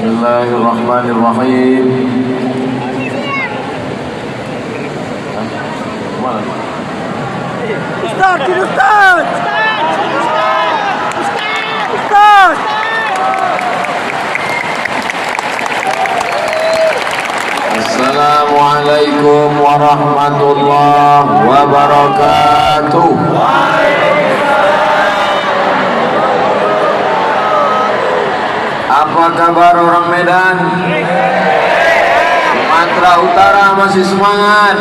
Bismillahirrahmanirrahim. Ustaz, Ustaz. Ustaz. Assalamualaikum warahmatullahi wabarakatuh. Apa kabar orang Medan? Sumatera Utara masih semangat?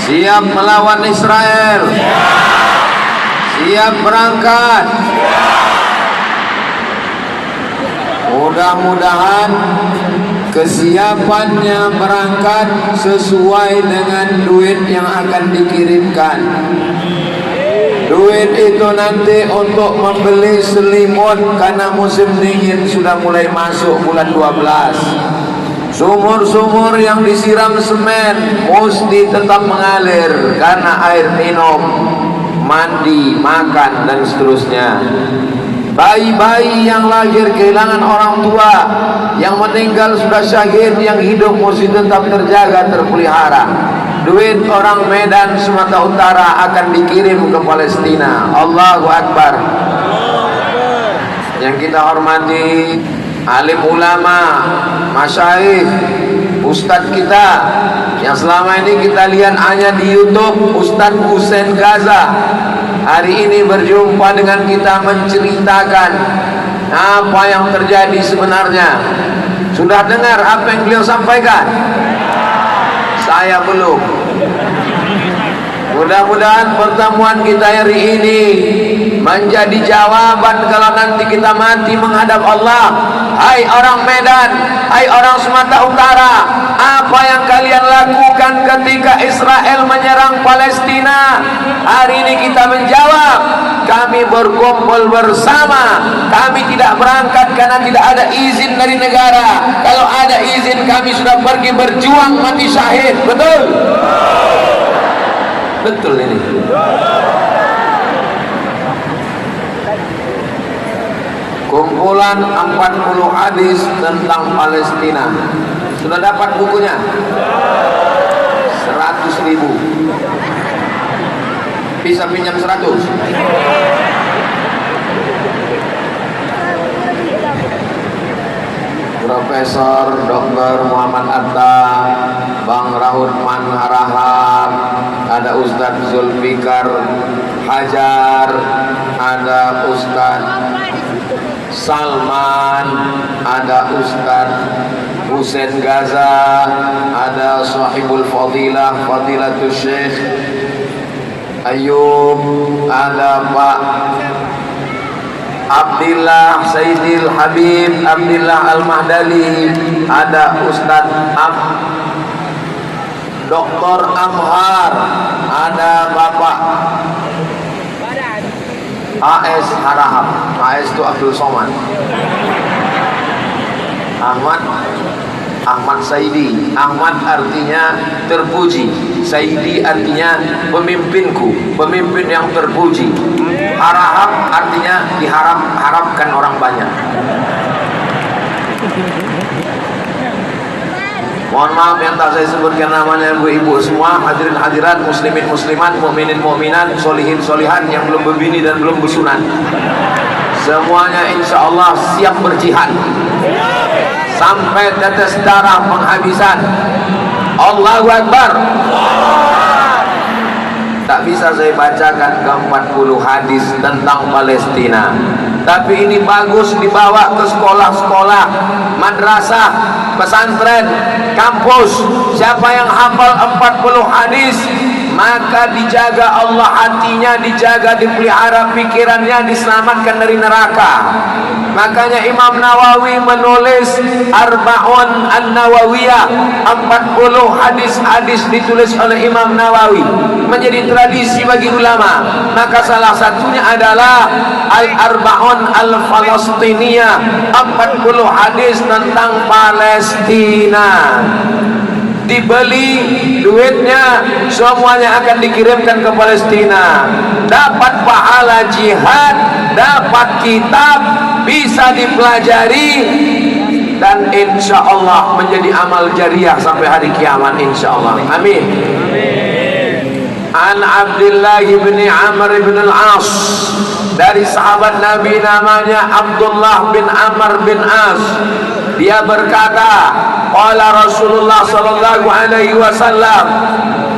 Siap melawan Israel? Siap berangkat? Mudah-mudahan kesiapannya berangkat sesuai dengan duit yang akan dikirimkan. Duit itu nanti untuk membeli selimut karena musim dingin sudah mulai masuk bulan 12. Sumur-sumur yang disiram semen mesti tetap mengalir karena air minum, mandi, makan dan seterusnya. Bayi-bayi yang lahir kehilangan orang tua, yang meninggal sudah syahid, yang hidup mesti tetap terjaga, terpelihara. Duit orang Medan Sumatera Utara akan dikirim ke Palestina. Allahu Akbar. Yang kita hormati alim ulama, masyayikh, ustadz kita yang selama ini kita lihat hanya di YouTube, Ustadz Hussein Gaza, hari ini berjumpa dengan kita menceritakan apa yang terjadi sebenarnya. Sudah dengar apa yang beliau sampaikan? Saya belum. Mudah-mudahan pertemuan kita hari ini menjadi jawaban kalau nanti kita mati menghadap Allah. Hai orang Medan, hai orang Sumatera Utara, apa yang kalian lakukan ketika Israel menyerang Palestina? Hari ini kita menjawab, kami berkumpul bersama. Kami tidak berangkat karena tidak ada izin dari negara. Kalau ada izin kami sudah pergi berjuang mati syahid. Betul? Betul ini. Kumpulan 40 hadis tentang Palestina. Sudah dapat bukunya? 100.000. Bisa pinjam 100? Profesor Dr. Muhammad Atta, Bang Rahut Man Harahap, ada Ustadz Zulfikar Hajar, ada Ustadz Salman, ada Ustadz Hussein Gaza, ada Sahibul Fadilah, Fadilatul Syekh Ayub, ada Pak Abdillah Sayyidil Habib Abdillah Al-Mahdali, ada Ustadz Dr. Amhar, ada Bapak AS Harahap. AS itu Abdul Somad. Ahmad Saidi. Ahmad artinya terpuji, Saidi artinya pemimpinku, pemimpin yang terpuji. Harahap artinya diharapkan orang banyak. Mohon maaf yang tak saya sebutkan namanya ibu-ibu semua, hadirin hadirat, muslimin muslimat, mukminin mukminat, solihin solihan yang belum berbini dan belum bersunat. Semuanya insya Allah siap berjihad sampai tetes darah penghabisan. Allahu Akbar. Tak bisa saya bacakan ke 40 hadis tentang Palestina, tapi ini bagus dibawa ke sekolah-sekolah, madrasah, pesantren, kampus. Siapa yang hafal 40 hadis, maka dijaga Allah hatinya, dijaga, dipelihara pikirannya, diselamatkan dari neraka. Makanya Imam Nawawi menulis Arba'un An-Nawawiyah, 40 hadis-hadis ditulis oleh Imam Nawawi, menjadi tradisi bagi ulama. Maka salah satunya adalah Al-Arba'un Al-Falastiniyah, 40 hadis tentang Palestina. Dibeli duitnya, semuanya akan dikirimkan ke Palestina. Dapat pahala jihad, dapat kitab, bisa dipelajari dan insya Allah menjadi amal jariah sampai hari kiamat insya Allah. Amin. An Abdullah bin Amr bin Al-As, dari sahabat Nabi namanya Abdullah bin Amr bin As, dia berkata, qala Rasulullah sallallahu alaihi wasallam,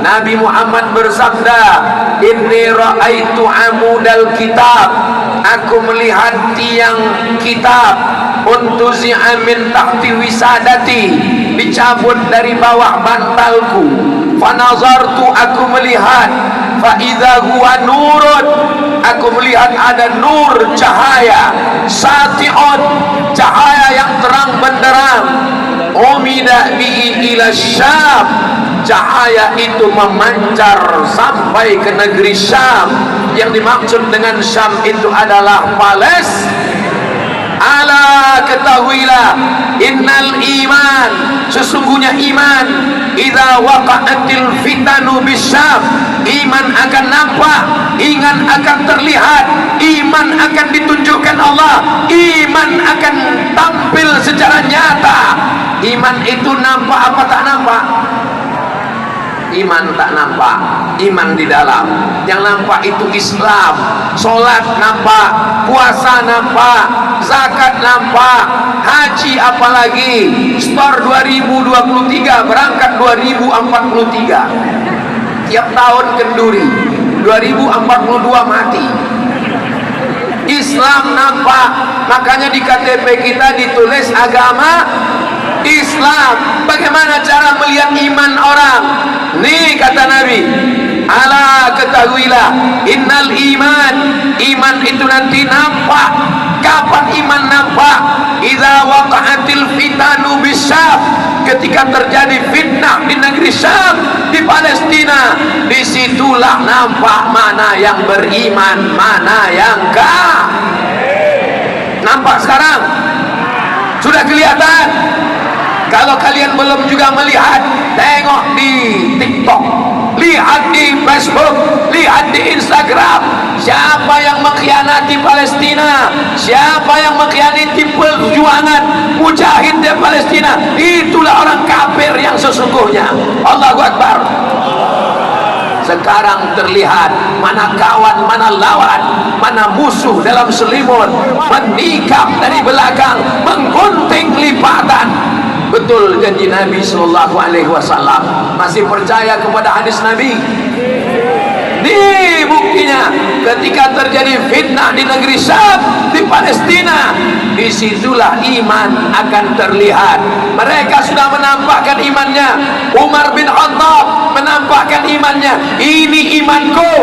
Nabi Muhammad bersabda, inni ra'aitu amudal kitab, aku melihat tiang kitab, untuzi'a min tahti wisadati, dicabut dari bawah bantalku, fanazartu, aku melihat, fa idza huwa nurun, aku melihat ada nur, cahaya, sati'un, cahaya yang terang benderang, umida bihi ila Syam, cahaya itu memancar sampai ke negeri Syam. Yang dimaksud dengan Syam itu adalah Palestina. Ala, ketahuilah, innal iman, sesungguhnya iman, idza waqa'atil fitanu bisyam, iman akan nampak, iman akan terlihat, iman akan ditunjukkan Allah, iman akan tampil secara nyata. Iman itu nampak apa tak nampak? Iman tak nampak, iman di dalam. Yang nampak itu Islam, solat nampak, puasa nampak, zakat nampak, haji apalagi, store 2023, berangkat 2043, tiap tahun kenduri, 2042 mati. Islam nampak, makanya di KTP kita ditulis agama Islam. Bagaimana cara melihat iman orang? Nih kata Nabi, ala, ketahuilah, innal iman, iman itu nanti nampak. Kapan iman nampak? Idza waqa'atil fitanu bisyam, ketika terjadi fitnah di negeri Syam, di Palestina, disitulah nampak mana yang beriman, mana yang enggak. Nampak sekarang? Sudah kelihatan? Kalau kalian belum juga melihat, tengok di TikTok, lihat di Facebook, lihat di Instagram. Siapa yang mengkhianati Palestina, siapa yang mengkhianati perjuangan mujahid di Palestina, itulah orang kafir yang sesungguhnya. Allahu Akbar. Sekarang terlihat mana kawan, mana lawan, mana musuh dalam selimut, menikam dari belakang, menggunting lipatan. Betul janji Nabi sallallahu alaihi wasallam. Masih percaya kepada hadis Nabi? Ini buktinya, ketika terjadi fitnah di negeri Syam, di Palestina, disitulah iman akan terlihat. Mereka sudah menampakkan imannya. Umar bin Khattab menampakkan imannya. Ini imanku,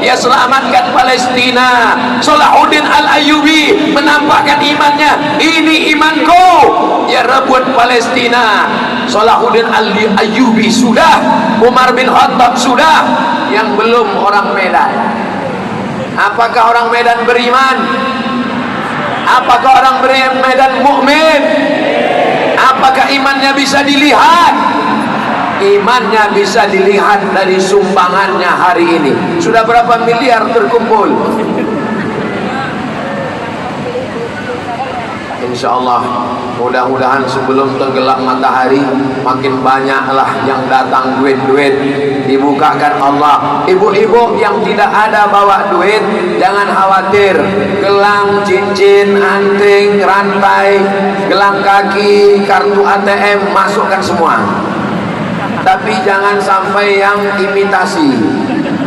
dia selamatkan Palestina. Salahuddin Al-Ayyubi menampakkan imannya. Ini imanku, dia rebut Palestina. Salahuddin Al-Ayyubi sudah, Umar bin Khattab sudah. Yang belum orang Medan. Apakah orang Medan beriman? Apakah orang Medan mukmin? Apakah imannya bisa dilihat? Imannya bisa dilihat dari sumbangannya hari ini. Sudah berapa miliar terkumpul? Insya Allah, mudah-mudahan sebelum tenggelam matahari makin banyaklah yang datang duit-duit dibukakan Allah. Ibu-ibu yang tidak ada bawa duit, jangan khawatir. Gelang, cincin, anting, rantai, gelang kaki, kartu ATM, masukkan semua. Tapi jangan sampai yang imitasi.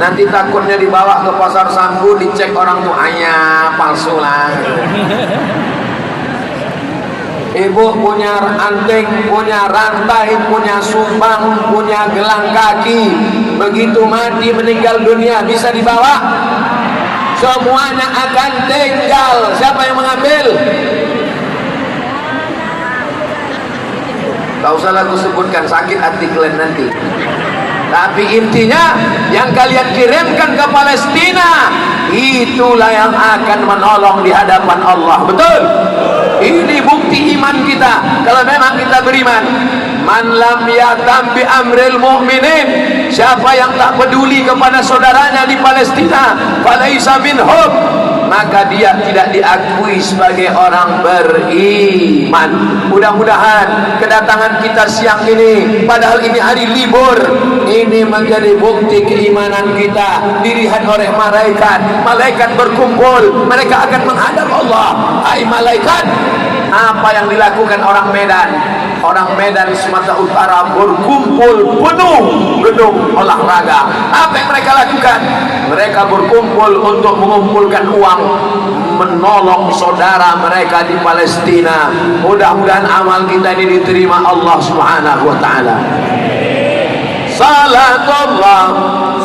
Nanti takutnya dibawa ke pasar Sambu, dicek orang tuanya, palsu lah. Ibu punya anting, punya rantai, punya sumbang, punya gelang kaki, begitu mati meninggal dunia bisa dibawa? Semuanya akan tinggal. Siapa yang mengambil? Tak usah aku sebutkan, sakit hati kalian nanti. Tapi intinya, yang kalian kirimkan ke Palestina, itulah yang akan menolong di hadapan Allah. Betul? Ini bukti iman kita. Kalau memang kita beriman, man lam yatam bi amril mu'minin, siapa yang tak peduli kepada saudaranya di Palestina, falaisa minhum, maka dia tidak diakui sebagai orang beriman. Mudah-mudahan kedatangan kita siang ini, padahal ini hari libur, ini menjadi bukti keimanan kita dilihat oleh malaikat. Malaikat berkumpul, mereka akan menghadap Allah. Hai malaikat, apa yang dilakukan orang Medan? Orang Medan Sumatera Utara berkumpul penuh gedung olahraga. Apa yang mereka lakukan? Mereka berkumpul untuk mengumpulkan uang menolong saudara mereka di Palestina. Mudah-mudahan amal kita ini diterima Allah Subhanahu wa taala. Salatullah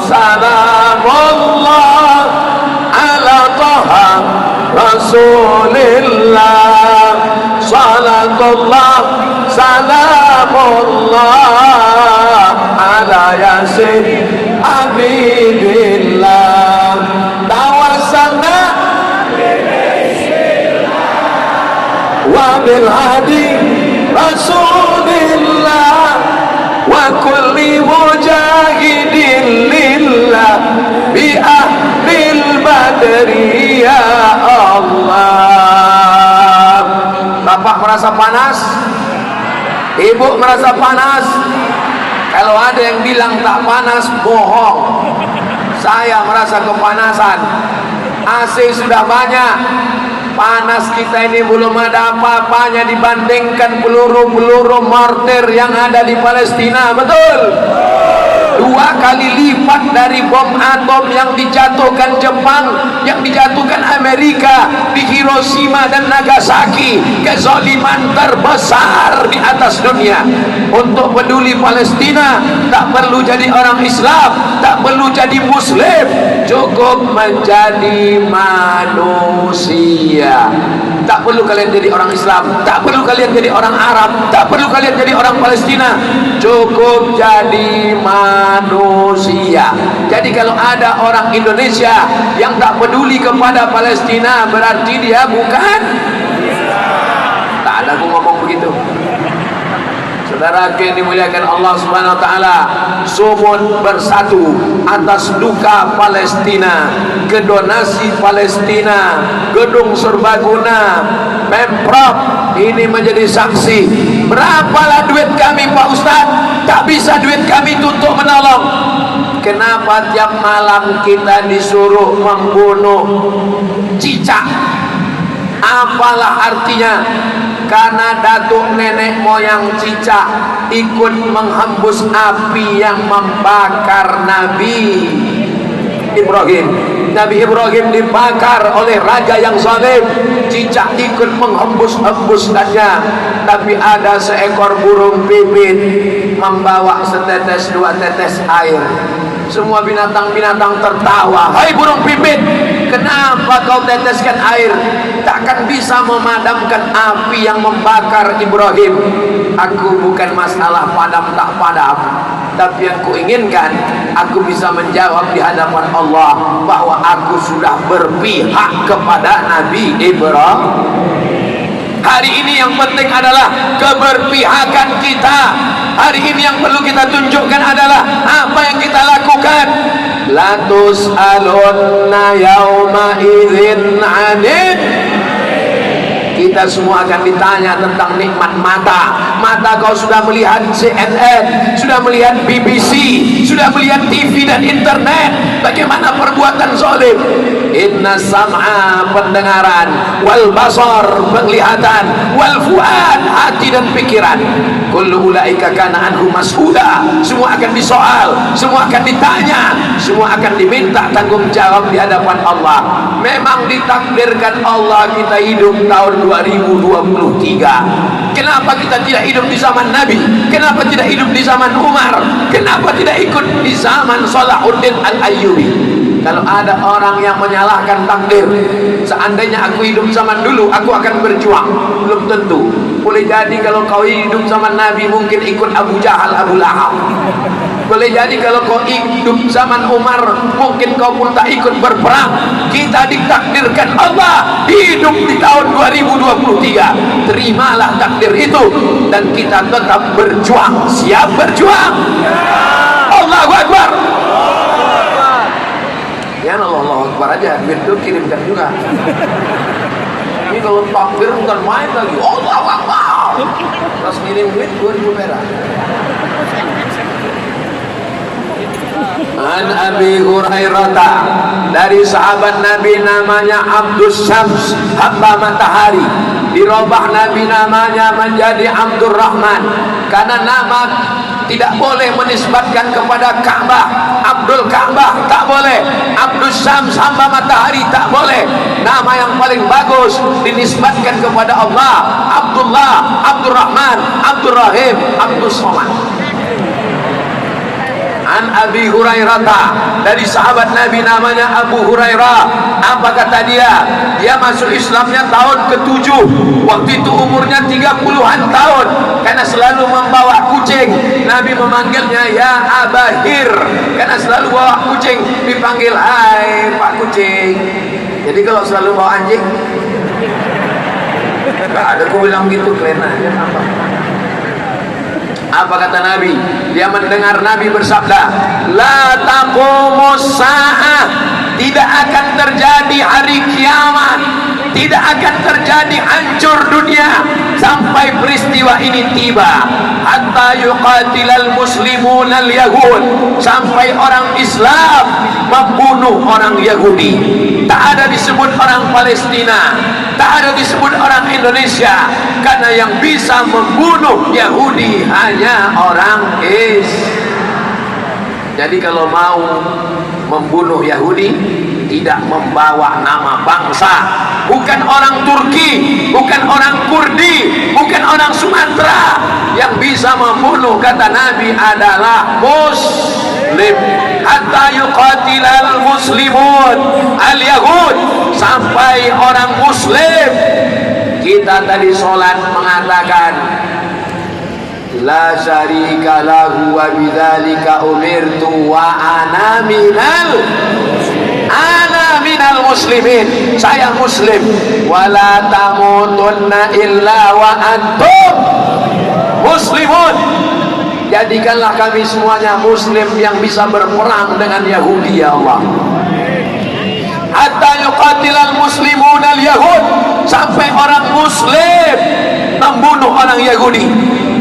salamullah ala taha Rasulillah. Salatullah salamullah ala yasin habibillah. Tawassalna wa bil hadi Rasulillah wa kulli mujahidin lillah bi ahlil badri ya Allah. Bapak merasa panas? Ibu merasa panas? Kalau ada yang bilang tak panas, bohong. Saya merasa kepanasan. AC sudah banyak. Panas kita ini belum ada apa-apanya dibandingkan peluru-peluru mortir yang ada di Palestina. Betul? 2 kali lipat dari bom atom yang dijatuhkan Jepang, yang dijatuhkan Amerika di Hiroshima dan Nagasaki. Kezaliman terbesar di atas dunia. Untuk peduli Palestina, tak perlu jadi orang Islam, tak perlu jadi Muslim, cukup menjadi manusia. Tak perlu kalian jadi orang Islam, tak perlu kalian jadi orang Arab, tak perlu kalian jadi orang Palestina, cukup jadi manusia. Jadi kalau ada orang Indonesia yang tak peduli kepada Palestina, berarti dia bukan. Tak ada aku ngomong begitu. Saudara yang dimuliakan Allah Subhanahu wa taala, Sumut bersatu atas duka Palestina, kedonasi Palestina, gedung serbaguna, Pemprov ini menjadi saksi. Berapalah duit kami Pak Ustaz? Tak bisa duit kami itu untuk menolong. Kenapa tiap malam kita disuruh membunuh cicak? Apalah artinya? Karena datuk nenek moyang cicak ikut menghembus api yang membakar Nabi Ibrahim. Nabi Ibrahim dibakar oleh raja yang zalim, cicak ikut menghembus-hembuskannya. Tapi ada seekor burung pipit membawa setetes 2 tetes air. Semua binatang-binatang tertawa. Hai burung pipit, kenapa kau teteskan air? Takkan bisa memadamkan api yang membakar Ibrahim. Aku bukan masalah padam tak padam, tapi yang kuinginkan, aku bisa menjawab di hadapan Allah bahwa aku sudah berpihak kepada Nabi Ibrahim. Hari ini yang penting adalah keberpihakan kita. Hari ini yang perlu kita tunjukkan adalah apa yang kita lakukan. La tus'alunna yawma idzin 'anil. Kita semua akan ditanya tentang nikmat mata. Mata kau sudah melihat CNN, sudah melihat BBC, sudah melihat TV dan internet. Bagaimana perbuatan zalim? Inna sam'a, pendengaran, wal basar, penglihatan, wal fuad, hati dan pikiran. Kullu ulaika kana anhu mas'ula. Semua akan disoal, semua akan ditanya, semua akan diminta tanggung jawab di hadapan Allah. Memang ditakdirkan Allah kita hidup tahun 2023. Kenapa kita tidak hidup di zaman Nabi? Kenapa tidak hidup di zaman Umar? Kenapa tidak ikut di zaman Salahuddin Al-Ayyubi? Kalau ada orang yang menyalahkan takdir, seandainya aku hidup zaman dulu, aku akan berjuang. Belum tentu. Boleh jadi kalau kau hidup zaman Nabi, mungkin ikut Abu Jahal, Abu Lahab. Boleh jadi kalau kau hidup zaman Umar, mungkin kau pun tak ikut berperang. Kita ditakdirkan Allah hidup di tahun 2023. Terimalah takdir itu dan kita tetap berjuang. Siap berjuang? Allahu Akbar. Ya Allah, Allahu Akbar. aja, duit itu kirimkan juga. Ini kalau takbir bukan main lagi. Allahu Akbar. Terus ngirim duit 2.000 perak. An Abi Hurairah, dari sahabat Nabi namanya Abdus Syams, hamba matahari. Dirubah Nabi namanya menjadi Abdur Rahman karena nama tidak boleh menisbatkan kepada Ka'bah. Abdul Ka'bah tak boleh, Abdus Syams hamba matahari tak boleh. Nama yang paling bagus dinisbatkan kepada Allah. Abdullah, Abdur Rahman, Abdur Rahim, Abdus Somad. An Abi Hurairah, dari sahabat Nabi namanya Abu Hurairah. Apa kata dia? Dia masuk Islamnya tahun ke-7. Waktu itu umurnya 30-an tahun. Karena selalu membawa kucing, Nabi memanggilnya ya Abahir. Karena selalu bawa kucing, dipanggil hai Pak Kucing. Jadi kalau selalu bawa anjing, gak ada ku bilang gitu, keren aja. Apa kata Nabi? Dia mendengar Nabi bersabda, la taqumus sa'ah, tidak akan terjadi hari kiamat, tidak akan terjadi hancur dunia sampai peristiwa ini tiba. Hatta yuqatilal muslimun al yahud, sampai orang Islam membunuh orang Yahudi. Tak ada disebut orang Palestina, tak ada disebut orang Indonesia, karena yang bisa membunuh Yahudi hanya orang Islam. Jadi kalau mau membunuh Yahudi, tidak membawa nama bangsa, bukan orang Turki, bukan orang Kurdi, bukan orang Sumatera. Yang bisa membunuh, kata Nabi, adalah Muslim. Hatta yuqatilal muslimun al-yahud, sampai orang Muslim. Kita tadi sholat mengatakan la syarika lahu wa bidzalika umirtu wa ana minal muslimin. Saya muslim. Wala tamutunna illa wa antum muslimun. Jadikanlah kami semuanya muslim yang bisa berperang dengan Yahudi, ya Allah. Hatta yuqatilal muslimun al-yahud, sampai orang muslim membunuh orang Yahudi.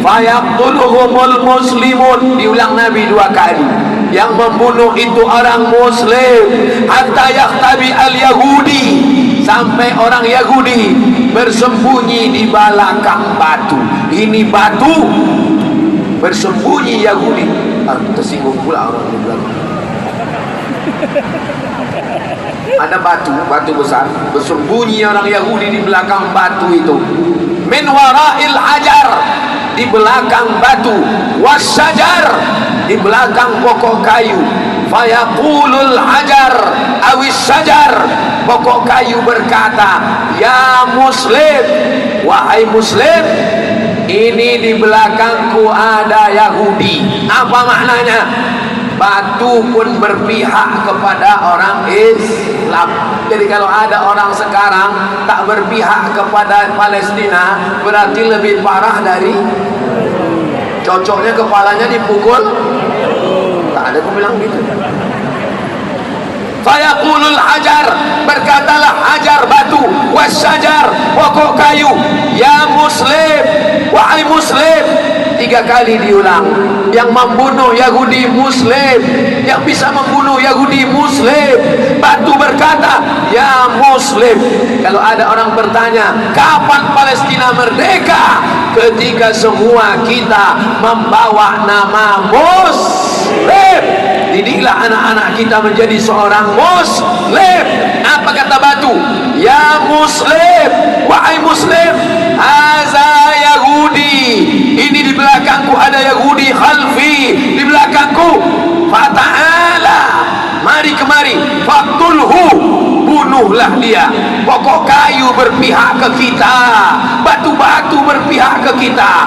Fayaqtuluhumul muslimun, diulang Nabi 2 kali. Yang membunuh itu orang muslim. Hatta yaqtabi al-yahudi, sampai orang Yahudi bersembunyi di belakang batu. Ini batu, bersembunyi Yahudi. Tersinggung pula orang di belakang. Ada batu besar, bersembunyi orang Yahudi di belakang batu itu. Min wara'il hajar, di belakang batu. Wassajar, di belakang pokok kayu. Fayaqulul hajar awis sajar, pokok kayu berkata, ya muslim, wahai muslim, ini di belakangku ada Yahudi. Apa maknanya? Batu pun berpihak kepada orang Islam. Jadi kalau ada orang sekarang tak berpihak kepada Palestina, berarti lebih parah dari cocoknya kepalanya dipukul. Tak ada aku bilang gitu. Fayaqulul hajar, berkatalah hajar batu, wassajar pokok kayu, ya muslim, wahai muslim. 3 kali diulang. Yang membunuh Yahudi muslim, yang bisa membunuh Yahudi muslim. Batu berkata, ya muslim. Kalau ada orang bertanya, kapan Palestina merdeka? Ketika semua kita membawa nama muslim. Didiklah anak-anak kita menjadi seorang muslim. Apa kata batu? Ya muslim, wahai muslim, haza Yahudi, ini di belakangku ada Yahudi, khalfi, di belakangku. Fata'ala, mari kemari. Faktulhu, bunuhlah dia. Pokok kayu berpihak ke kita, batu-batu berpihak ke kita.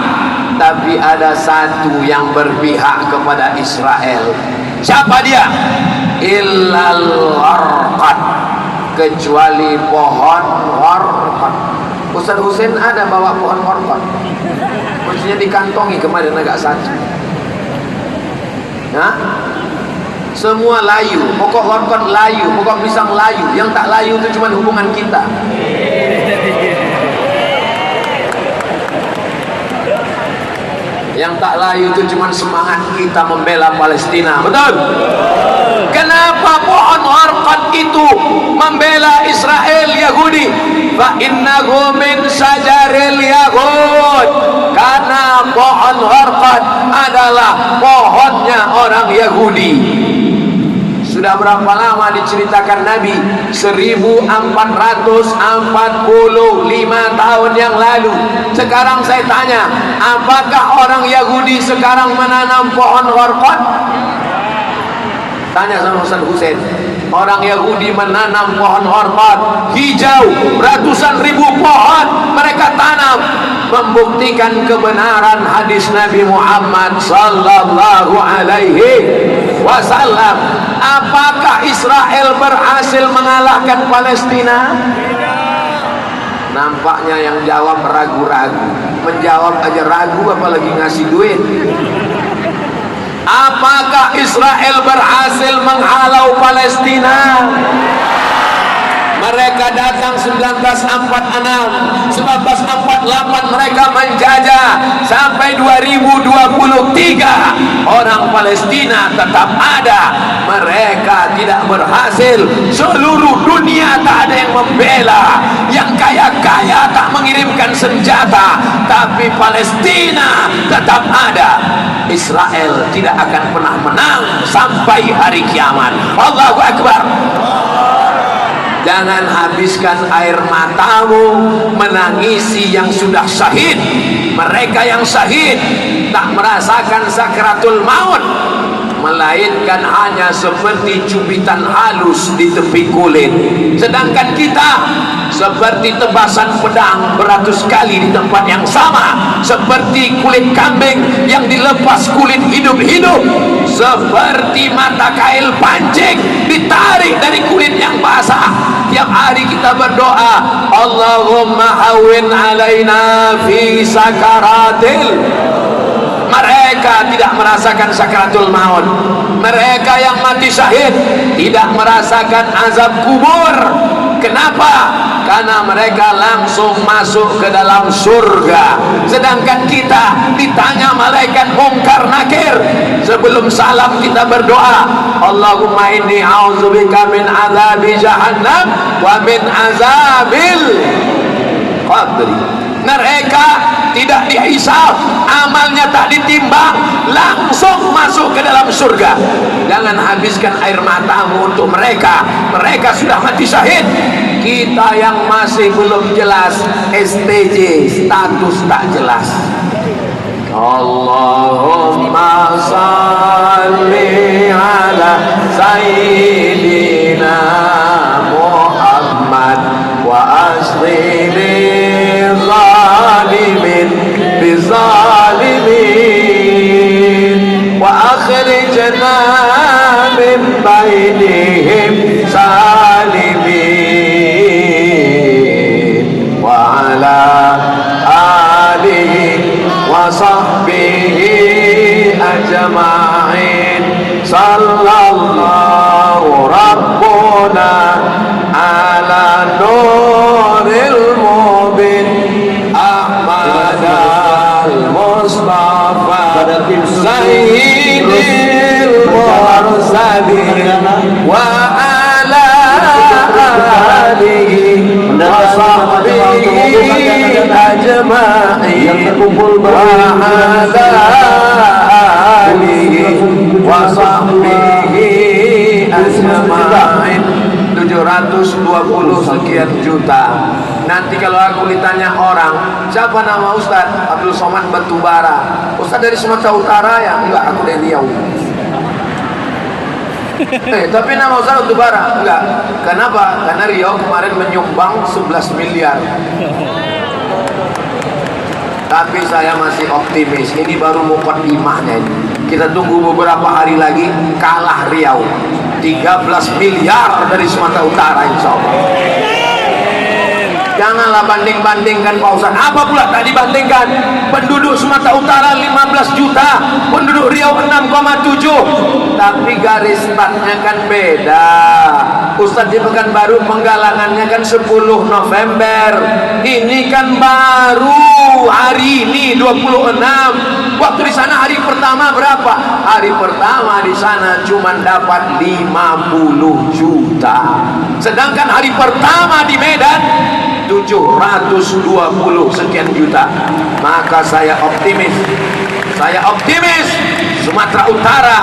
Tapi ada satu yang berpihak kepada Israel. Siapa dia? Illal gharqad, kecuali pohon gharqad. Ustaz Husain ada bawa pohon gharqad, maksudnya dikantongi kemarin agak satu. Nah, Semua layu, pokok horkot layu, pokok pisang layu. Yang tak layu itu cuma hubungan kita. Yang tak layu itu cuma semangat kita membela Palestina. Betul? Kenapa pohon horkot itu membela Israel Yahudi? Fa innahu min sajaril yahud. Karena pohon horkot adalah pohonnya orang Yahudi. Sudah berapa lama diceritakan Nabi? 1445 tahun yang lalu. Sekarang saya tanya, apakah orang Yahudi sekarang menanam pohon horkot? Tanya sama Ustaz Hussein. Orang Yahudi menanam pohon horkot hijau, ratusan ribu pohon mereka tanam, membuktikan kebenaran hadis Nabi Muhammad sallallahu alaihi wasallam. Apakah Israel berhasil mengalahkan Palestina? Nampaknya yang jawab ragu-ragu. Menjawab aja ragu, apalagi ngasih duit. Apakah Israel berhasil menghalau Palestina? Mereka datang 1946, 1948 mereka menjajah sampai 2023. Orang Palestina tetap ada. Mereka tidak berhasil. Seluruh dunia tak ada yang membela. Yang kaya-kaya tak mengirimkan senjata, tapi Palestina tetap ada. Israel tidak akan pernah menang sampai hari kiamat. Allahu Akbar. Jangan habiskan air matamu menangisi yang sudah syahid. Mereka yang syahid tak merasakan sakratul maut, melainkan hanya seperti cubitan halus di tepi kulit. Sedangkan kita seperti tebasan pedang beratus kali di tempat yang sama, seperti kulit kambing yang dilepas kulit hidup-hidup, seperti mata kail pancing ditarik dari kulit yang basah. Tiap hari kita berdoa, Allahumma hawwin alaina fi sakaratil. Mereka tidak merasakan sakratul maut. Mereka yang mati syahid tidak merasakan azab kubur. Kenapa? Karena mereka langsung masuk ke dalam surga. Sedangkan kita ditanya malaikat mungkar nakir. Sebelum salam kita berdoa, Allahumma inni a'udzubika min azabi jahannam wa min azabil qabri. Mereka tidak dihisab, amalnya tak ditimbang, langsung masuk ke dalam surga. Jangan habiskan air matamu untuk mereka. Mereka sudah mati syahid. Kita yang masih belum jelas, STJ, status tak jelas. Allahumma salli ala sayyidina Muhammad wa asli zalimin bizalimin wa akhrijna min bainihim salimin wa ala alihi wa sahbihi ajma'in. Sallallahu rabbuna ala nuril mubin Ahmad al-Mustafa Sayyidil Mursalin wa ala alihi wa sahbihi ajma'in wa ala alihi wa sahbihi ajma'in. 720 sekian juta. Nanti kalau aku ditanya orang, siapa nama Ustaz? Abdul Somad Batubara. Ustaz dari Sumatera Utara ya? Enggak, aku dari Riau. Tapi nama Ustaz Batubara? Enggak. Kenapa? Karena Riau kemarin menyumbang 11 miliar. Tapi saya masih optimis. Ini baru mukaddimahnya ini. Kita tunggu beberapa hari lagi, kalah Riau. 13 miliar dari Sumatera Utara insya Allah. Janganlah banding-bandingkan Pak Ustaz. Apa pula tak dibandingkan? Penduduk Sumatera Utara 15 juta, penduduk Riau 6,7, tapi garis startnya kan beda. Ustaz di Pekanbaru penggalangannya kan 10 November. Ini kan baru hari ini 26. Waktu di sana hari pertama berapa? Hari pertama di sana cuma dapat 50 juta. Sedangkan hari pertama di Medan 720 sekian juta. Maka saya optimis Sumatera Utara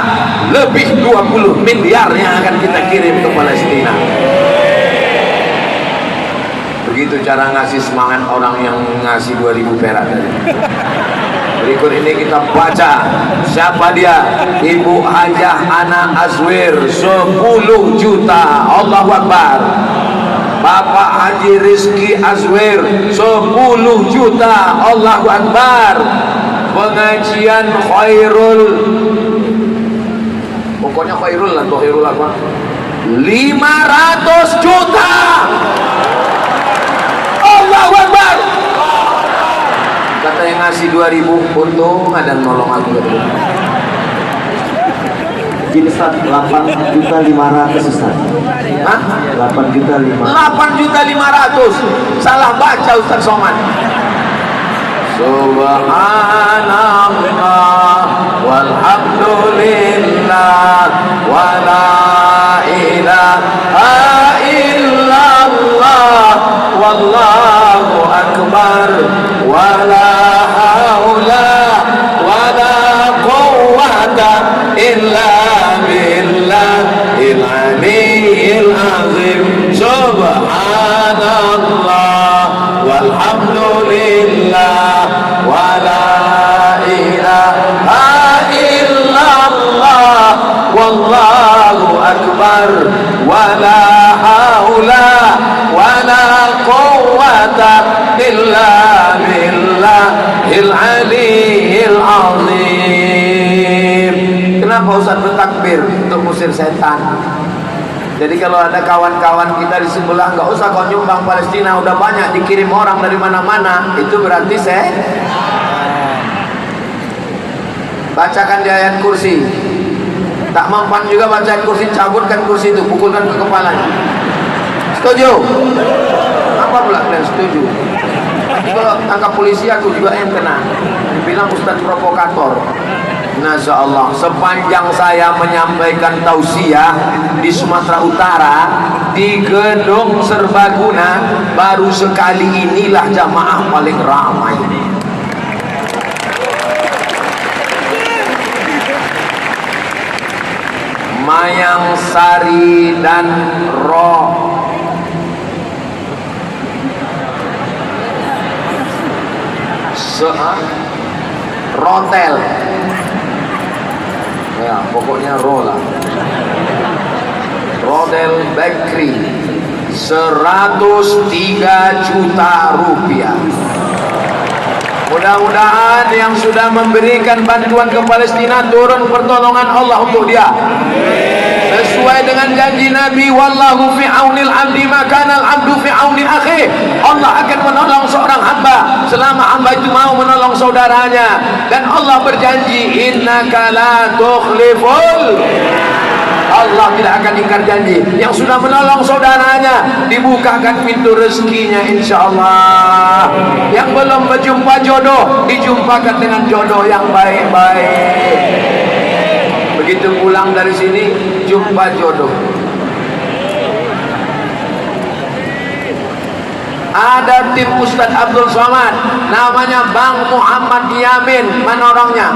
lebih 20 miliar yang akan kita kirim ke Palestina. Begitu cara ngasih semangat orang yang ngasih 2000 perak tadi. Berikut ini kita baca siapa dia. Ibu Hajah Ana Azwir 10 juta. Allahu Akbar. Bapak Haji Rizki Azwir 10 juta. Allahu Akbar. Pengajian Khairul, pokoknya Khairul lah, Khairul apa, 500 juta. Allahu Akbar. Kata yang ngasih 2000, untung ada nolong aku. Jadi Ustaz, 8.500.000 Ustaz. Hah? 8.500.000. 8.500.000. Salah baca Ustaz Somad. Subhanallah walhamdulillah wa la ilaha illallah wallahu akbar wa la haula wa la quwwata illa billahil aliyyil azim. Subhanallah walhamdulillah wa la ilaha illallah wallahu akbar wa la haula wa la quwwata illa billahil aliyyil azim. Kenapa Ustaz bertakbir? Untuk musir setan. Jadi kalau ada kawan-kawan kita di sebelah, nggak usah kau nyumbang Palestina, udah banyak dikirim orang dari mana-mana, itu berarti saya bacakan di ayat kursi. Tak mempan juga baca ayat kursi, cabutkan kursi itu, pukulkan ke kepalanya. Setuju? Apa pula kalian setuju? Nanti kalau tangkap polisi aku juga yang kena, dibilang Ustaz provokator. Masya Allah, sepanjang saya menyampaikan tausiah di Sumatera Utara, di Gedung Serbaguna, baru sekali inilah jamaah paling ramai. Mayang Sari dan Rotel. Ya, pokoknya rola. Rodel Bakery 103 juta rupiah. Mudah-mudahan yang sudah memberikan bantuan ke Palestina turun pertolongan Allah untuk dia. Sesuai dengan janji Nabi, wallahu fi aunil abdi maka al abdu fi auni akhi. Allah akan menolong seorang hamba selama hamba itu mau menolong saudaranya. Dan Allah berjanji, innaka la tukhliful. Allah tidak akan ingkar janji. Yang sudah menolong saudaranya dibukakan pintu rezekinya insyaallah. Yang belum berjumpa jodoh dijumpakan dengan jodoh yang baik-baik. Begitu pulang dari sini jumpa jodoh. Ada tim Ustadz Abdul Somad, namanya Bang Muhammad Yamin. Mana orangnya?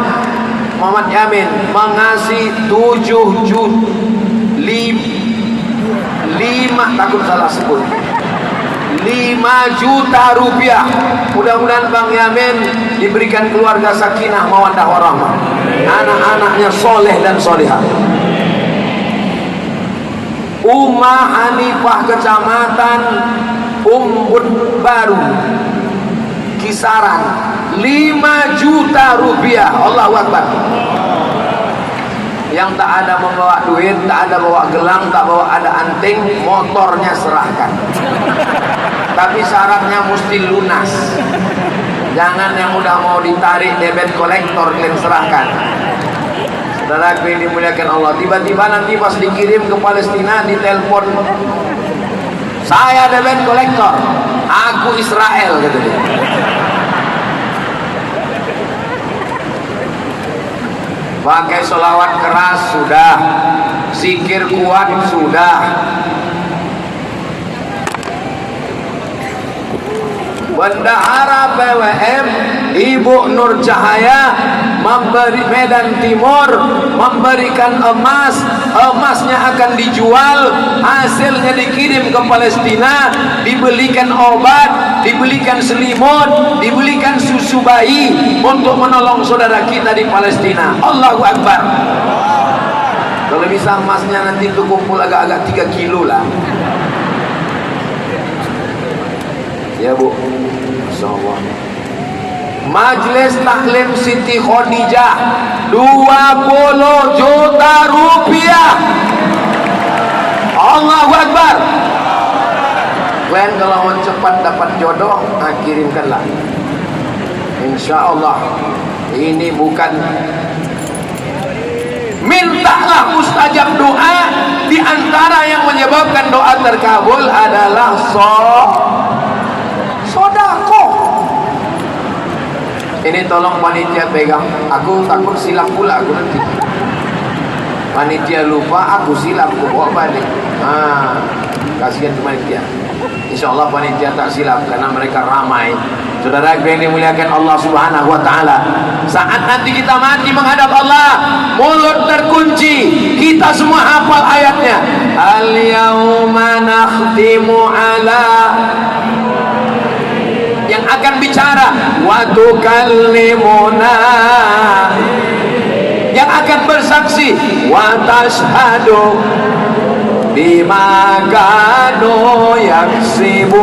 Muhammad Yamin mengasih 7 juta 5 takut salah sebut 5 juta rupiah. Mudah-mudahan Bang Yamin diberikan keluarga sakinah mawaddah warahmah, anak-anaknya soleh dan solihah. Ummah Hanifah Kecamatan Umbud Baru kisaran 5 juta rupiah. Allahu Akbar. Yang tak ada membawa duit, tak ada bawa gelang, tak bawa ada anting, motornya serahkan. tapi syaratnya mesti lunas. Jangan yang udah mau ditarik debit kolektor kalian serahkan. Saudara yang dimuliakan Allah, tiba-tiba nanti pas dikirim ke Palestina ditelepon, saya debit kolektor, aku Israel, gitu dia. Pakai sholawat keras sudah, zikir kuat sudah, bendahara PWM Ibu Nur Cahaya memberi Medan Timur memberikan emasnya akan dijual, hasilnya dikirim ke Palestina, dibelikan obat, dibelikan selimut, dibelikan susu bayi untuk menolong saudara kita di Palestina. Allahu Akbar. Kalau bisa emasnya nanti itu kumpul agak-agak 3 kilo lah. Ya Bu, Masya Allah. Majelis Taklim Siti Khadijah 20 juta rupiah. Allahu Akbar. Kalian kalau mau cepat dapat jodoh, kirimkanlah. Insya Allah. Ini bukan, mintalah mustajab doa. Di antara yang menyebabkan doa terkabul adalah sodako. Ini tolong panitia pegang. Aku takut silap pula aku nanti. Panitia lupa, aku silap, aku bawa balik. Kasihan panitia. Insya Allah panitia tak silap karena mereka ramai. Saudara yang dimuliakan Allah Subhanahu Wa Taala, saat nanti kita mati menghadap Allah, mulut terkunci, kita semua hafal ayatnya. Al-yawma nakhtimu ala, yang akan bicara wa tukallimuna, yang akan bersaksi wa tashhadu bima kanu yaksibun.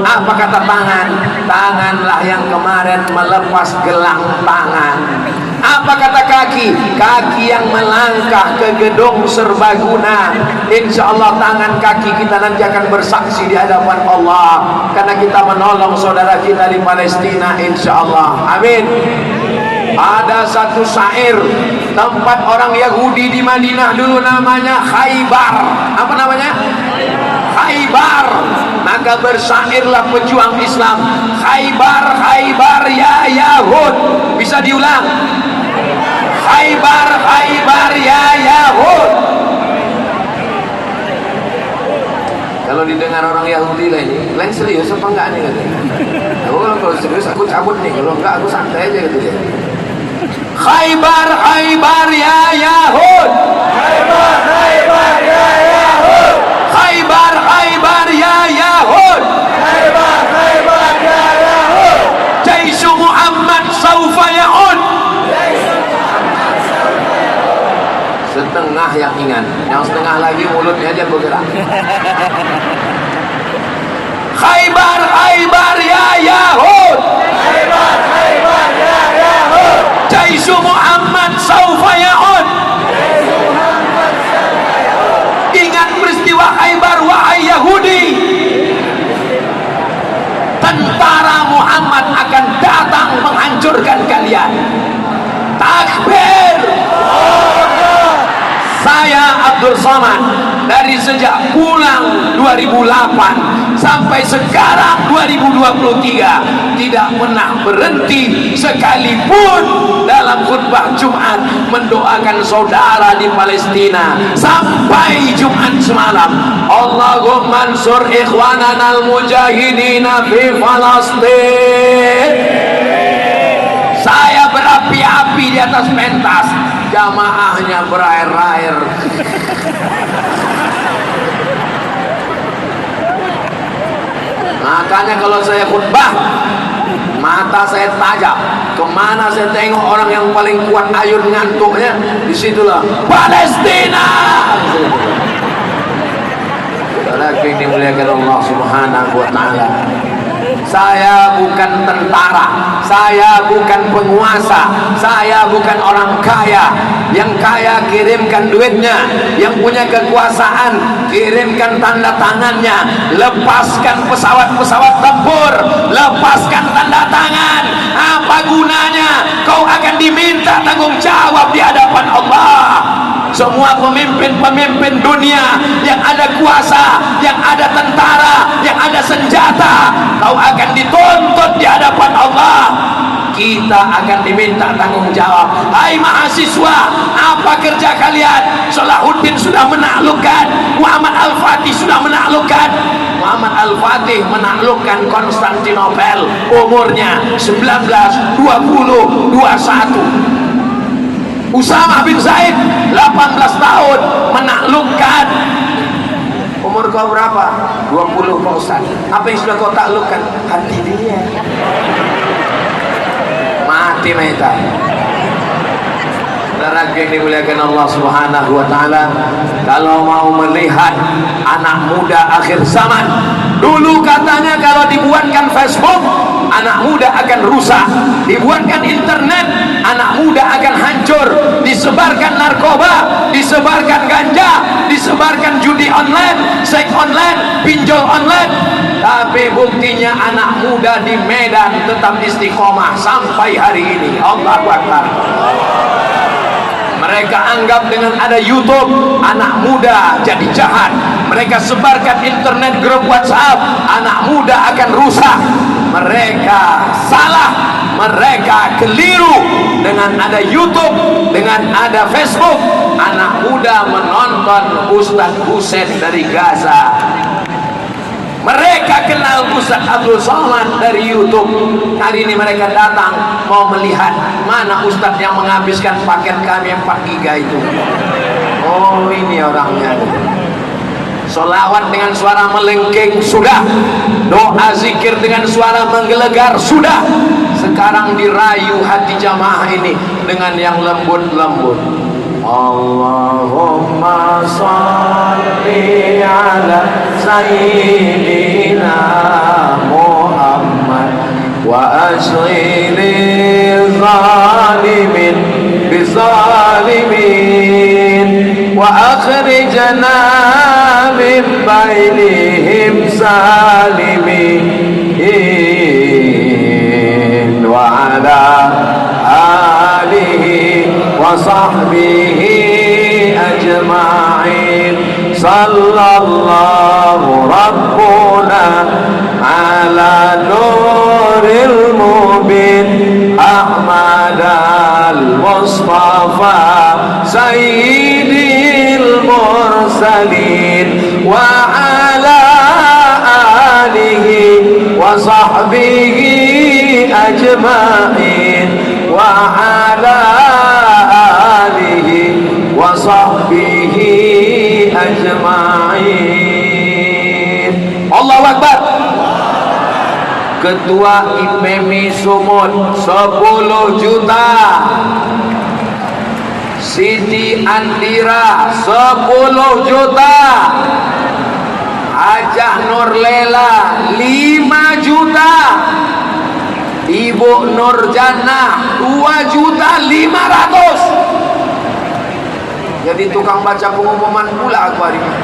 Apa kata tangan? Tanganlah yang kemarin melepas gelang tangan. Apa kata kaki? Kaki yang melangkah ke gedung serbaguna. Insya Allah tangan kaki kita nanti akan bersaksi di hadapan Allah karena kita menolong saudara kita di Palestina, insya Allah. Amin. Ada satu syair tempat orang Yahudi di Madinah dulu, namanya Khaybar. Apa namanya? Khaybar. Maka bersyairlah pejuang Islam, Khaybar, Khaybar ya Yahud. Bisa diulang? Khaybar, Khaybar ya Yahud. Kalau didengar orang Yahudi lah ini, lain serius apa enggak nih katanya? Kalau serius aku cabut nih, kalau enggak aku santai aja gitu ya. Khaybar, Khaybar ya Yahud. Khaybar, Khaybar ya Yahud. Khaybar, Khaybar ya Yahud. Khaybar, Khaybar ya Yahud. Jaisu Muhammad saufa ya'ud. Setengah yang ingat, yang setengah lagi mulutnya aja bergerak. Khaybar, Khaybar ya Yahud. Khaybar, Khaybar ya Yahud. Jaisu Muhammad saufa ya'ud. Ingat peristiwa Khaybar wahai Yahudi. Tentara Muhammad akan datang menghancurkan kalian. Takbir. Saya Abdul Somad dari sejak pulang 2008 sampai sekarang 2023 tidak pernah berhenti sekalipun dalam khutbah Jumat mendoakan saudara di Palestina sampai Jumat semalam. Allahumma ansur ikhwanana al-mujahidina fi Falastin. Saya berapi-api di atas pentas, jamaahnya berair-air. Makanya kalau saya khutbah, mata saya tajam. Kemana saya tengok orang yang paling kuat ayun ngantuknya, disitulah Palestina. Saudara yang dimuliakan Allah Subhanahu Wa Taala, saya bukan tentara, Saya bukan penguasa, saya bukan orang kaya. Yang kaya kirimkan duitnya, yang punya kekuasaan kirimkan tanda tangannya. Lepaskan pesawat-pesawat tempur, lepaskan tanda tangan. Apa gunanya? Kau akan diminta tanggung jawab di hadapan Allah. Semua pemimpin-pemimpin dunia yang ada kuasa, yang ada tentara, yang ada senjata, kau akan dituntut di hadapan Allah. Kita akan diminta tanggung jawab. Hai mahasiswa, apa kerja kalian? Salahuddin sudah menaklukkan, Muhammad Al-Fatih sudah menaklukkan. Muhammad Al-Fatih menaklukkan Konstantinopel, umurnya 19, 20, 21. Usama bin Zaid 18 tahun menaklukkan. Umur kau berapa? 20 Pak Ustaz. Apa yang sudah kau taklukkan? Hati dia. Mati mereka. Saudara yang dimuliakan Allah Subhanahu wa taala, kalau mau melihat anak muda akhir zaman, dulu katanya kalau dibuatkan Facebook, anak muda akan rusak. Dibuatkan internet, anak muda akan hancur. Disebarkan narkoba, disebarkan ganja, disebarkan judi online, seks online, pinjol online. Tapi buktinya anak muda di Medan tetap istiqomah sampai hari ini. Allahu Akbar. Mereka anggap dengan ada YouTube, anak muda jadi jahat. Mereka sebarkan internet, grup WhatsApp, anak muda akan rusak. Mereka salah, mereka keliru. Dengan ada YouTube, dengan ada Facebook, anak muda menonton Ustaz Husain dari Gaza. Mereka kenal Ustaz Abdul Somad dari YouTube. Hari ini mereka datang mau melihat mana Ustaz yang menghabiskan paket kami 4 giga itu. Oh, ini orangnya. Solawat dengan suara melengking sudah, doa zikir dengan suara menggelegar sudah. Sekarang dirayu hati jamaah ini dengan yang lembut-lembut. Allahumma sholli ala sayyidina Muhammad wa ashghilil zalimin bizalimin wa akhrijna min bainihim salimin wa ala alihi wa sahbihi ajma'in. Sallallahu rabbuna ala nuril mubin Ahmad al-Mustafa sayyidil mursalin wa ala alihi wa sahbihi ajma'in wa ala alihi wa sahbihi ajma'in. Allahu Akbar. Ketua IPMI Sumut 10 juta. Siti Andira 10 juta. Hajah Nurlela 5 juta. Ibu Nurjannah 2.500.000. Jadi tukang baca pengumuman pula aku hari ini.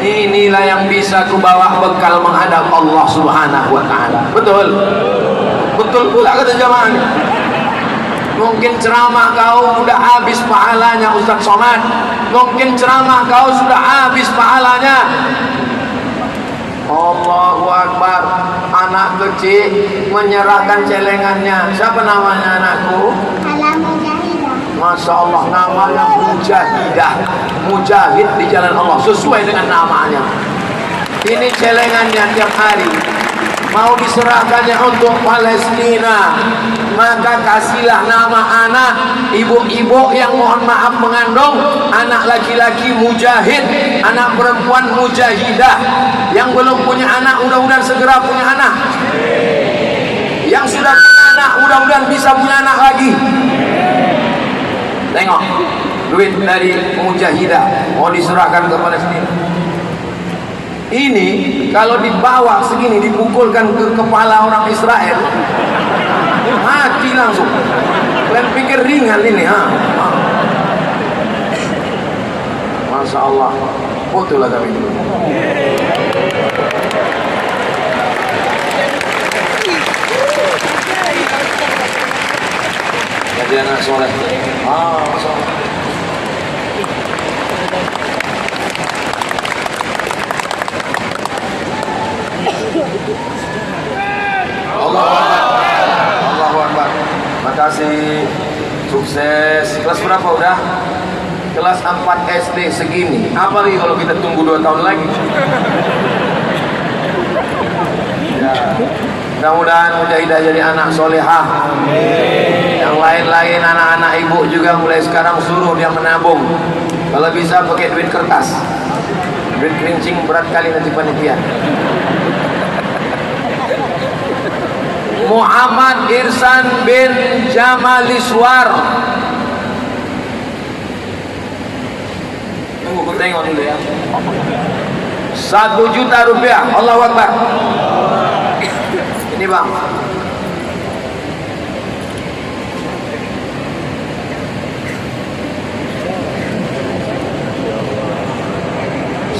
Inilah yang bisa kubawa bekal menghadap Allah Subhanahu wa taala. Betul? Betul pula kata jamaahnya. Mungkin ceramah kau sudah habis pahalanya Ustaz Somad. Mungkin ceramah kau sudah habis pahalanya. Allahu Akbar. Anak kecil menyerahkan celengannya. Siapa namanya anakku? Masya Allah, namanya Mujahidah. Mujahid di jalan Allah, sesuai dengan namanya. Ini celengannya tiap hari mau diserahkannya untuk Palestina. Maka kasihlah nama anak ibu-ibu yang mohon maaf mengandung anak laki-laki mujahid, anak perempuan mujahidah. Yang belum punya anak mudah-mudahan segera punya anak. Yang sudah punya anak mudah-mudahan bisa punya anak lagi. Tengok, duit dari mujahidah mau diserahkan ke Palestina. Ini kalau dibawa segini dipukulkan ke kepala orang Israel mati langsung. Kalian pikir ringan ini, ha? Masya Allah, fotolah kami dulu. Jadi anak soleh. Masya Allah. Allahu Akbar. Makasih. Sukses. Kelas berapa udah? Kelas 4 SD segini. Apa lagi kalau kita tunggu 2 tahun lagi? Ya. Mudah-mudahan Mujahidah jadi anak solehah. Yang lain-lain anak-anak ibu juga mulai sekarang suruh dia menabung. Kalau bisa pakai duit kertas. Duit kerincing berat kali nanti panitia. Muhammad Irsan bin Jamaliswar. Tunggu, tengok dulu ya. 1 juta rupiah. Allahu Akbar. Ini bang.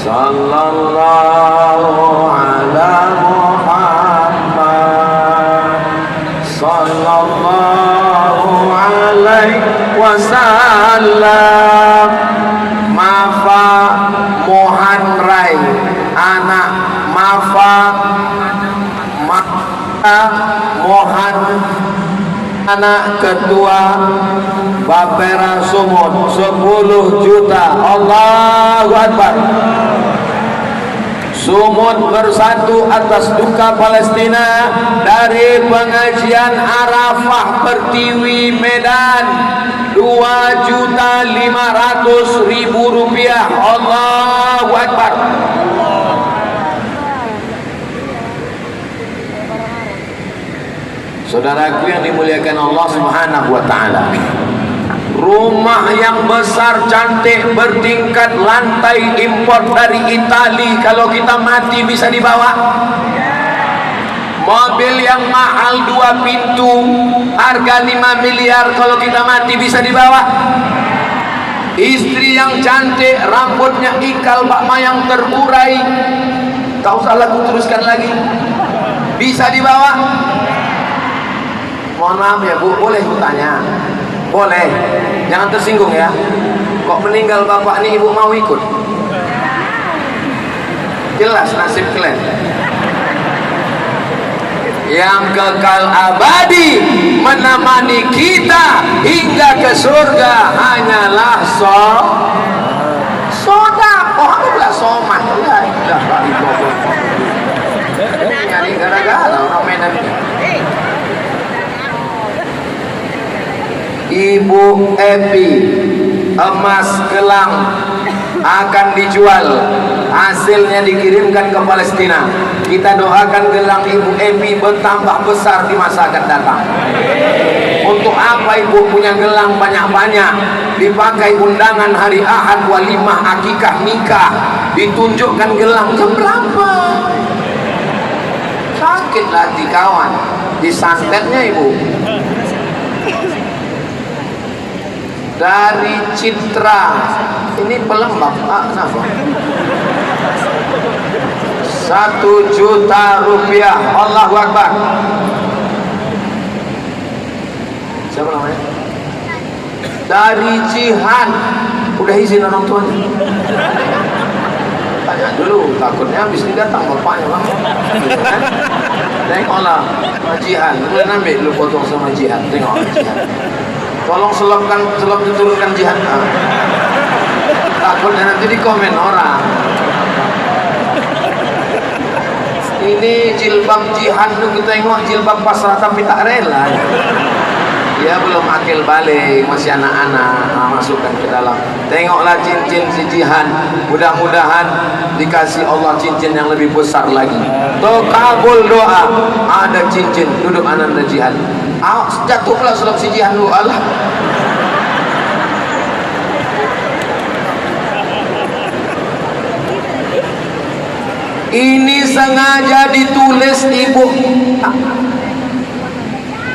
Sallallahu ala Muhammad sallallahu alaihi wasallam. Mafa Mohan Rai, anak Mafa Mohan, anak ketua Bapera Sumut, 10 juta. Allahu Akbar. Sumut bersatu atas duka Palestina dari pengajian Arafah Pertiwi Medan. 2.500.000 rupiah. Allahu Akbar. Saudaraku yang dimuliakan Allah Subhanahu wa taala, rumah yang besar cantik bertingkat lantai impor dari Itali, kalau kita mati bisa dibawa. Mobil yang mahal 2 pintu harga 5 miliar, kalau kita mati bisa dibawa. Istri yang cantik, rambutnya ikal bakma yang terurai, tak usah aku teruskan lagi, bisa dibawa. Mohon maaf ya Bu, boleh aku tanya? Boleh, jangan tersinggung ya. Kok meninggal bapak ini ibu mau ikut? Jelas nasib kalian. Yang kekal abadi menemani kita hingga ke surga hanyalah sodakoh. Bukan soman. Ini gara-gara orang Medan ini. Ibu Epi, emas gelang akan dijual, hasilnya dikirimkan ke Palestina. Kita doakan gelang Ibu Epi bertambah besar di masa akan datang. Untuk apa ibu punya gelang banyak-banyak? Dipakai undangan hari Ahad, walimah, akikah, nikah, ditunjukkan gelang jam berapa? Sakit hati kawan, disantetnya ibu. Dari Citra, ini pelembab, kenapa? 1 juta rupiah. Allahu Akbar. Siapa namanya? Dari Jihan. Udah izin orang tuanya? Tanya dulu, takutnya habis ini datang bapaknya bang. Tengoklah Jihan, kalian ambil dulu potong sama Jihan. Tengok Jihan. Tolong selop diturunkan Jihan. Takutnya nanti di komen orang. Ini jilbab Jihan tuh, tengok jilbab pasrah tapi tak rela. Dia belum akil balik, masih anak-anak. Masukkan ke dalam. Tengoklah cincin si Jihan. Mudah-mudahan dikasih Allah cincin yang lebih besar lagi. Tuh kabul doa. Ada cincin, duduk ananda Jihan. Jatuhlah selop si Jihan lu. Allah. Ini sengaja ditulis ibu.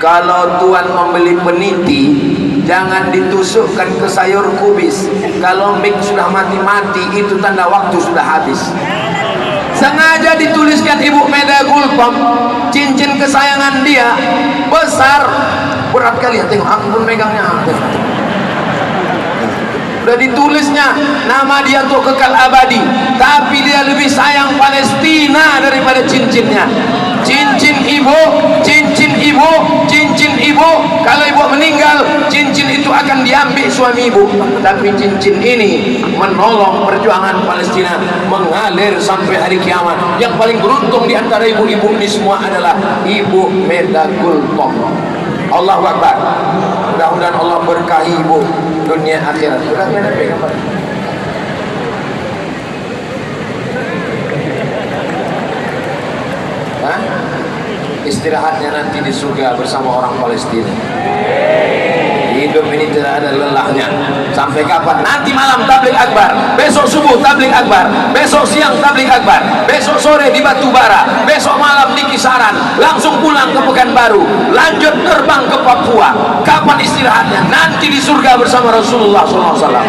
Kalau tuan membeli peniti, jangan ditusukkan ke sayur kubis. Kalau mik sudah mati-mati, itu tanda waktu sudah habis. Sengaja dituliskan Ibu Meda Gultom, cincin kesayangan dia besar, berat kali ya, tengok aku pun megangnya. Udah ditulisnya nama dia untuk kekal abadi, tapi dia lebih sayang Palestina daripada cincinnya. Cincin ibu, cincin ibu, cincin ibu. Kalau ibu meninggal, cincin itu akan diambil suami ibu. Tapi cincin ini menolong perjuangan Palestina mengalir sampai hari kiamat. Yang paling beruntung di antara ibu-ibu ini semua adalah Ibu Meda Gultom. Allahu Akbar. Mudah-mudahan Allah berkahi ibu dunia akhirat. Sudah pegang Pak. Hah? Istirahatnya nanti di surga bersama orang Palestina. Hidup ini tidak ada lelahnya. Sampai kapan? Nanti malam tabligh akbar, besok subuh tabligh akbar, besok siang tabligh akbar, besok sore di Batubara, besok malam di Kisaran, langsung pulang ke Pekanbaru, lanjut terbang ke Papua. Kapan istirahatnya? Nanti di surga bersama Rasulullah SAW.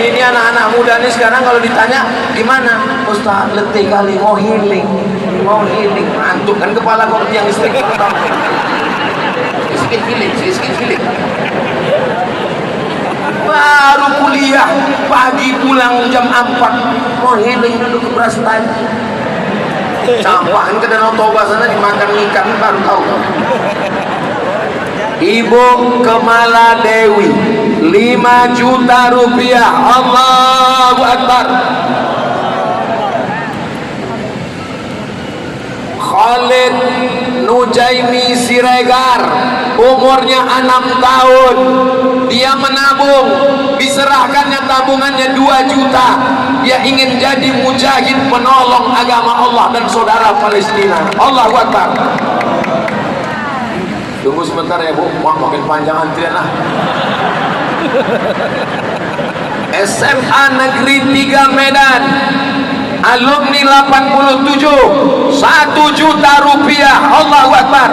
Ini anak-anak muda ini sekarang kalau ditanya gimana, Ustaz letih kali, mau healing, ngantuk kan kepala kok yang listrik. Sedikit feeling. Baru kuliah pagi pulang jam 4, mau healing dulu ke beras tadi. Campahin ke Danau Toba sana dimakan ikan baru tahu. Ibu Kemala Dewi 5 juta rupiah. Allahu Akbar. Khalid Nujaimi Siregar, umurnya 6 tahun, dia menabung, diserahkannya tabungannya 2 juta. Dia ingin jadi mujahid penolong agama Allah dan saudara Palestina. Allahu Akbar. Tunggu sebentar ya Bu, makin panjang antrian lah. SMA Negeri 3 Medan, alumni 87, 1 juta rupiah. Allahu Akbar.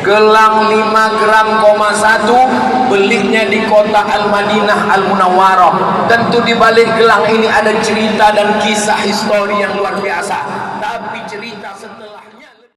Gelang 5 gram, 1 belinya di kota Al-Madinah Al-Munawwarah. Tentu di balik gelang ini ada cerita dan kisah histori yang luar biasa. Tapi cerita